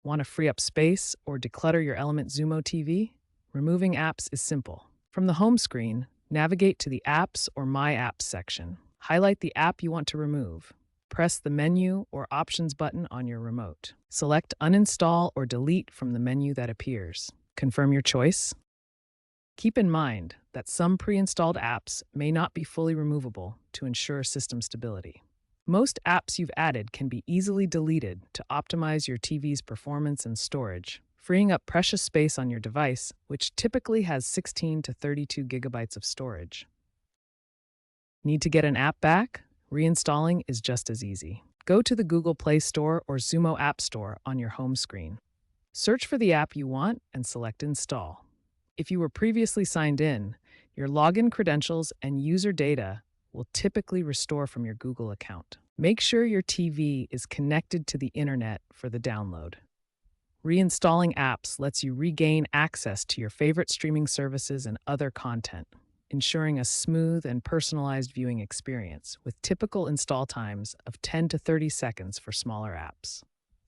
Want to free up space or declutter your Element Xumo TV? Removing apps is simple. From the home screen, navigate to the Apps or My Apps section. Highlight the app you want to remove. Press the Menu or Options button on your remote. Select Uninstall or Delete from the menu that appears. Confirm your choice. Keep in mind that some pre-installed apps may not be fully removable to ensure system stability. Most apps you've added can be easily deleted to optimize your TV's performance and storage, freeing up precious space on your device, which typically has 16 to 32 gigabytes of storage. Need to get an app back? Reinstalling is just as easy. Go to the Google Play Store or Xumo App Store on your home screen. Search for the app you want and select Install. If you were previously signed in, your login credentials and user data will typically restore from your Google account. Make sure your TV is connected to the internet for the download. Reinstalling apps lets you regain access to your favorite streaming services and other content, ensuring a smooth and personalized viewing experience with typical install times of 10 to 30 seconds for smaller apps.